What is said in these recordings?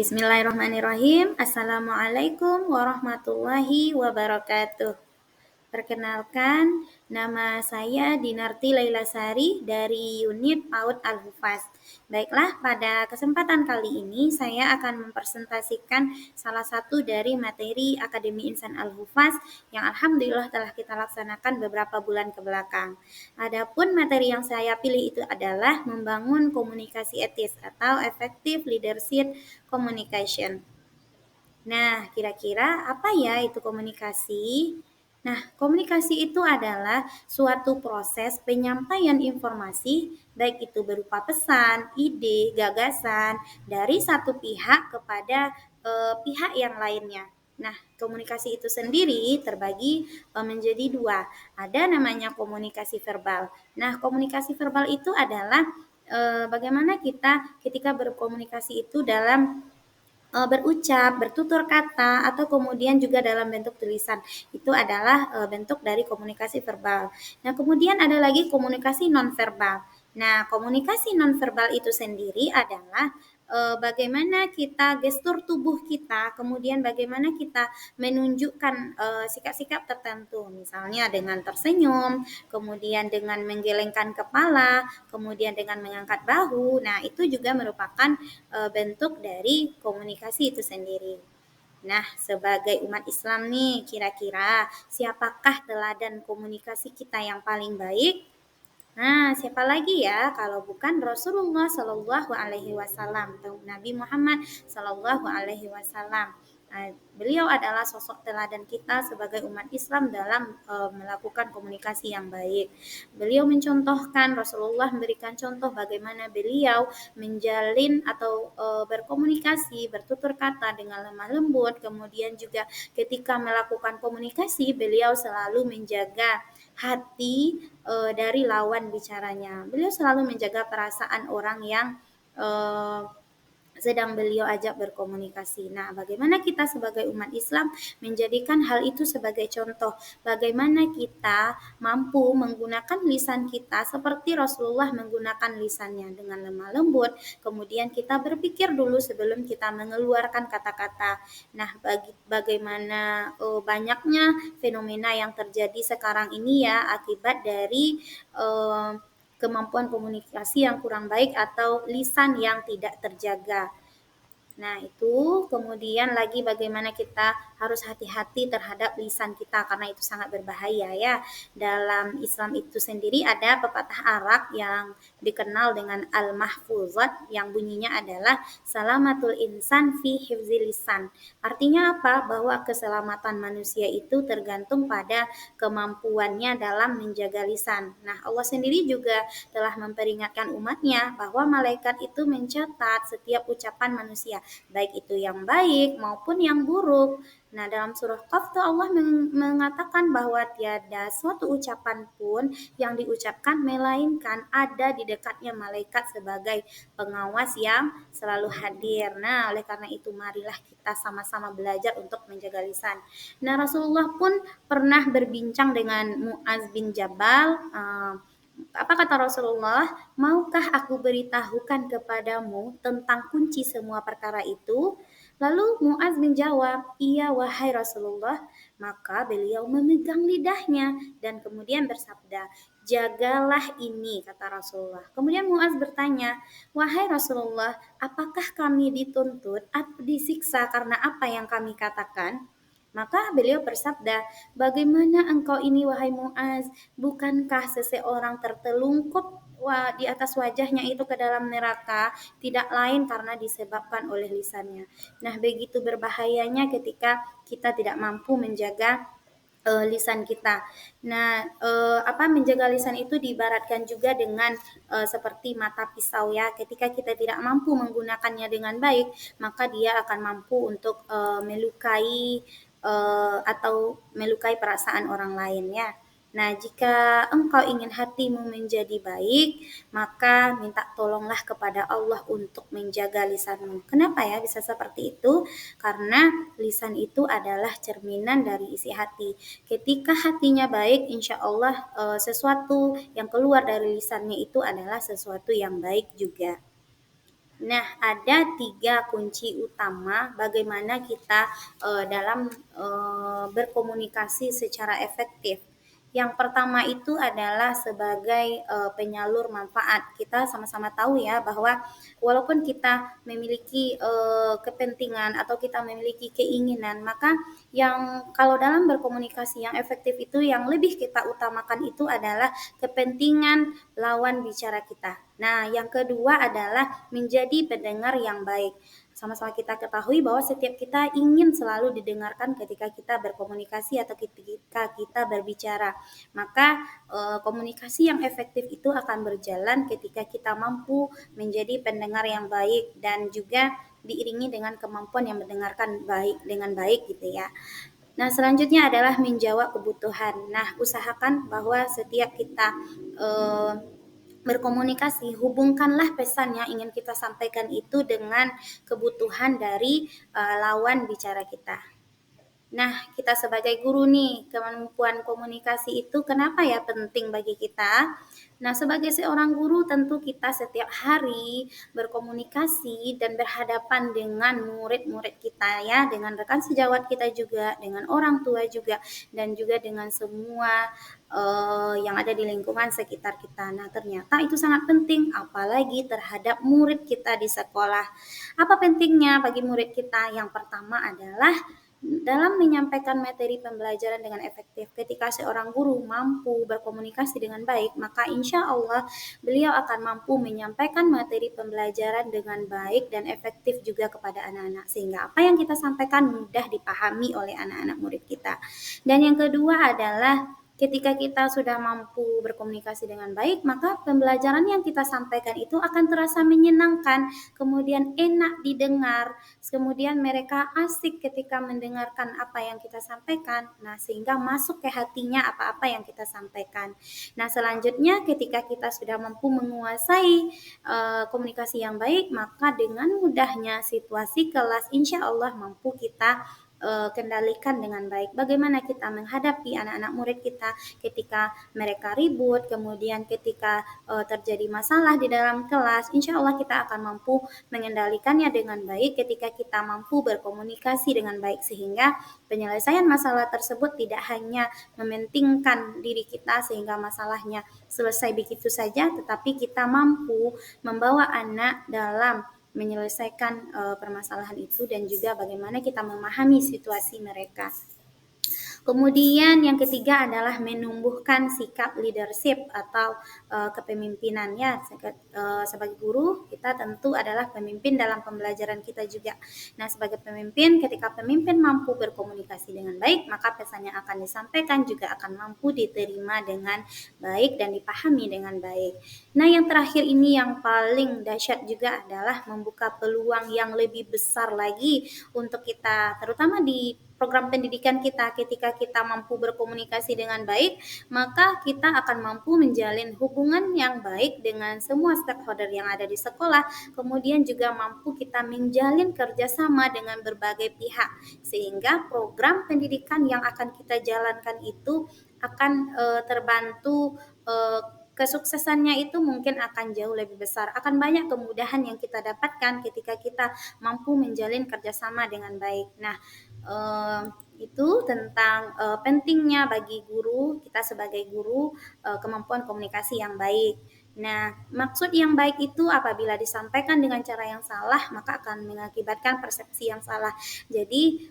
Bismillahirrahmanirrahim. Assalamualaikum warahmatullahi wabarakatuh. Perkenalkan, nama saya Dinarti Lailasari dari unit PAUD Al-Hufaz. Baiklah, pada kesempatan kali ini saya akan mempresentasikan salah satu dari materi Akademi Insan Al-Hufaz yang alhamdulillah telah kita laksanakan beberapa bulan ke belakang. Adapun materi yang saya pilih itu adalah membangun komunikasi etis atau effective leadership communication. Nah, kira-kira apa ya itu komunikasi? Nah, komunikasi itu adalah suatu proses penyampaian informasi, baik itu berupa pesan, ide, gagasan dari satu pihak kepada pihak yang lainnya. Nah, komunikasi itu sendiri terbagi menjadi dua. Ada namanya komunikasi verbal. Nah, komunikasi verbal itu adalah bagaimana kita ketika berkomunikasi itu dalam berucap, bertutur kata, atau kemudian juga dalam bentuk tulisan. Itu adalah bentuk dari komunikasi verbal. Nah, kemudian ada lagi komunikasi nonverbal. Nah, komunikasi nonverbal itu sendiri adalah bagaimana kita gestur tubuh kita, kemudian bagaimana kita menunjukkan sikap-sikap tertentu, misalnya dengan tersenyum, kemudian dengan menggelengkan kepala, kemudian dengan mengangkat bahu. Nah, itu juga merupakan bentuk dari komunikasi itu sendiri. Nah, sebagai umat Islam nih, kira-kira siapakah teladan komunikasi kita yang paling baik? Nah, siapa lagi ya kalau bukan Rasulullah Shallallahu Alaihi Wasallam atau Nabi Muhammad Shallallahu Alaihi Wasallam. Nah, beliau adalah sosok teladan kita sebagai umat Islam dalam melakukan komunikasi yang baik. Beliau mencontohkan, Rasulullah memberikan contoh bagaimana beliau menjalin atau berkomunikasi, bertutur kata dengan lemah lembut. Kemudian juga ketika melakukan komunikasi, beliau selalu menjaga hati dari lawan bicaranya. Beliau selalu menjaga perasaan orang yang sedang beliau ajak berkomunikasi. Nah, bagaimana kita sebagai umat Islam menjadikan hal itu sebagai contoh? Bagaimana kita mampu menggunakan lisan kita seperti Rasulullah menggunakan lisannya dengan lemah lembut. Kemudian kita berpikir dulu sebelum kita mengeluarkan kata-kata. Nah, bagaimana banyaknya fenomena yang terjadi sekarang ini ya akibat dari kemampuan komunikasi yang kurang baik atau lisan yang tidak terjaga. Nah, itu kemudian lagi bagaimana kita harus hati-hati terhadap lisan kita karena itu sangat berbahaya ya. Dalam Islam itu sendiri ada pepatah Arab yang dikenal dengan al-mahfuzat yang bunyinya adalah salamatul insan fi hifzil lisan. Artinya apa? Bahwa keselamatan manusia itu tergantung pada kemampuannya dalam menjaga lisan. Nah, Allah sendiri juga telah memperingatkan umatnya bahwa malaikat itu mencatat setiap ucapan manusia, baik itu yang baik maupun yang buruk. Nah, dalam surah Qaf tuh Allah mengatakan bahwa tiada suatu ucapan pun yang diucapkan melainkan ada di dekatnya malaikat sebagai pengawas yang selalu hadir. Nah, oleh karena itu marilah kita sama-sama belajar untuk menjaga lisan. Nah, Rasulullah pun pernah berbincang dengan Mu'az bin Jabal. Apa kata Rasulullah? Maukah aku beritahukan kepadamu tentang kunci semua perkara itu? Lalu Mu'az menjawab, iya wahai Rasulullah. Maka beliau memegang lidahnya dan kemudian bersabda, jagalah ini, kata Rasulullah. Kemudian Mu'az bertanya, wahai Rasulullah, apakah kami dituntut atau disiksa karena apa yang kami katakan? Maka beliau bersabda, bagaimana engkau ini wahai Mu'az? Bukankah seseorang tertelungkup di atas wajahnya itu ke dalam neraka tidak lain karena disebabkan oleh lisannya. Nah, begitu berbahayanya ketika kita tidak mampu menjaga lisan kita. Nah, menjaga lisan itu diibaratkan juga dengan seperti mata pisau ya. Ketika kita tidak mampu menggunakannya dengan baik, maka dia akan mampu untuk melukai atau melukai perasaan orang lain ya. Nah, jika engkau ingin hatimu menjadi baik, maka minta tolonglah kepada Allah untuk menjaga lisanmu. Kenapa ya bisa seperti itu? Karena lisan itu adalah cerminan dari isi hati. Ketika hatinya baik, insya Allah sesuatu yang keluar dari lisannya itu adalah sesuatu yang baik juga. Nah, ada 3 kunci utama bagaimana kita dalam berkomunikasi secara efektif. Yang pertama itu adalah sebagai penyalur manfaat. Kita sama-sama tahu ya bahwa walaupun kita memiliki kepentingan atau kita memiliki keinginan, maka yang kalau dalam berkomunikasi yang efektif itu yang lebih kita utamakan itu adalah kepentingan lawan bicara kita. Nah, yang kedua adalah menjadi pendengar yang baik. Sama-sama kita ketahui bahwa setiap kita ingin selalu didengarkan ketika kita berkomunikasi atau ketika kita berbicara. Maka komunikasi yang efektif itu akan berjalan ketika kita mampu menjadi pendengar yang baik dan juga diiringi dengan kemampuan yang mendengarkan baik dengan baik gitu ya. Nah, selanjutnya adalah menjawab kebutuhan. Nah, usahakan bahwa setiap kita eh, berkomunikasi, hubungkanlah pesan yang ingin kita sampaikan itu dengan kebutuhan dari lawan bicara kita. Nah, kita sebagai guru nih, kemampuan komunikasi itu kenapa ya penting bagi kita? Nah, sebagai seorang guru tentu kita setiap hari berkomunikasi dan berhadapan dengan murid-murid kita ya, dengan rekan sejawat kita juga, dengan orang tua juga, dan juga dengan semua yang ada di lingkungan sekitar kita. Nah, ternyata itu sangat penting, apalagi terhadap murid kita di sekolah. Apa pentingnya bagi murid kita? Yang pertama adalah dalam menyampaikan materi pembelajaran dengan efektif, ketika seorang guru mampu berkomunikasi dengan baik, maka insya Allah beliau akan mampu menyampaikan materi pembelajaran dengan baik dan efektif juga kepada anak-anak, sehingga apa yang kita sampaikan mudah dipahami oleh anak-anak murid kita. Dan yang kedua adalah ketika kita sudah mampu berkomunikasi dengan baik, maka pembelajaran yang kita sampaikan itu akan terasa menyenangkan, kemudian enak didengar, kemudian mereka asik ketika mendengarkan apa yang kita sampaikan. Nah, sehingga masuk ke hatinya apa-apa yang kita sampaikan. Nah, selanjutnya ketika kita sudah mampu menguasai komunikasi yang baik, maka dengan mudahnya situasi kelas insya Allah mampu kita kendalikan dengan baik. Bagaimana kita menghadapi anak-anak murid kita ketika mereka ribut, kemudian ketika terjadi masalah di dalam kelas, insya Allah kita akan mampu mengendalikannya dengan baik ketika kita mampu berkomunikasi dengan baik, sehingga penyelesaian masalah tersebut tidak hanya mementingkan diri kita sehingga masalahnya selesai begitu saja, tetapi kita mampu membawa anak dalam menyelesaikan permasalahan itu dan juga bagaimana kita memahami situasi mereka. Kemudian yang ketiga adalah menumbuhkan sikap leadership atau kepemimpinan ya. Sebagai guru kita tentu adalah pemimpin dalam pembelajaran kita juga. Nah, sebagai pemimpin, ketika pemimpin mampu berkomunikasi dengan baik, maka pesan yang akan disampaikan juga akan mampu diterima dengan baik dan dipahami dengan baik. Nah, yang terakhir ini yang paling dahsyat juga adalah membuka peluang yang lebih besar lagi untuk kita, terutama di program pendidikan kita. Ketika kita mampu berkomunikasi dengan baik, maka kita akan mampu menjalin hubungan yang baik dengan semua stakeholder yang ada di sekolah, kemudian juga mampu kita menjalin kerjasama dengan berbagai pihak, sehingga program pendidikan yang akan kita jalankan itu akan terbantu, kesuksesannya itu mungkin akan jauh lebih besar, akan banyak kemudahan yang kita dapatkan ketika kita mampu menjalin kerjasama dengan baik. Nah, itu tentang pentingnya bagi guru, kita sebagai guru, kemampuan komunikasi yang baik. Nah, maksud yang baik itu apabila disampaikan dengan cara yang salah, maka akan mengakibatkan persepsi yang salah. Jadi,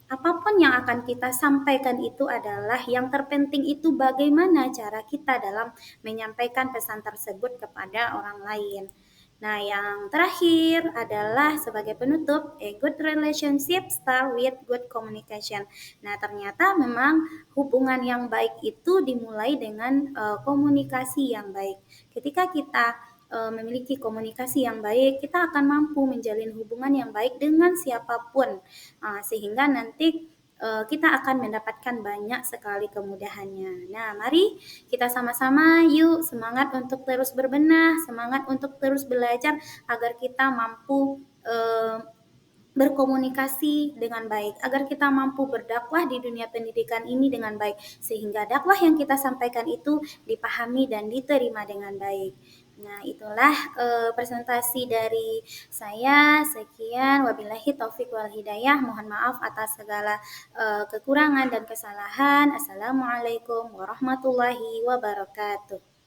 apapun yang akan kita sampaikan itu adalah yang terpenting itu bagaimana cara kita dalam menyampaikan pesan tersebut kepada orang lain. Nah, yang terakhir adalah sebagai penutup, a good relationship start with good communication. Nah, ternyata memang hubungan yang baik itu dimulai dengan komunikasi yang baik. Ketika kita memiliki komunikasi yang baik, kita akan mampu menjalin hubungan yang baik dengan siapapun, sehingga nanti kita akan mendapatkan banyak sekali kemudahannya. Nah, mari kita sama-sama yuk semangat untuk terus berbenah, semangat untuk terus belajar agar kita mampu berkomunikasi dengan baik, agar kita mampu berdakwah di dunia pendidikan ini dengan baik, sehingga dakwah yang kita sampaikan itu dipahami dan diterima dengan baik. Nah, itulah presentasi dari saya. Sekian, wabillahi taufik wal hidayah. Mohon maaf atas segala kekurangan dan kesalahan. Assalamualaikum warahmatullahi wabarakatuh.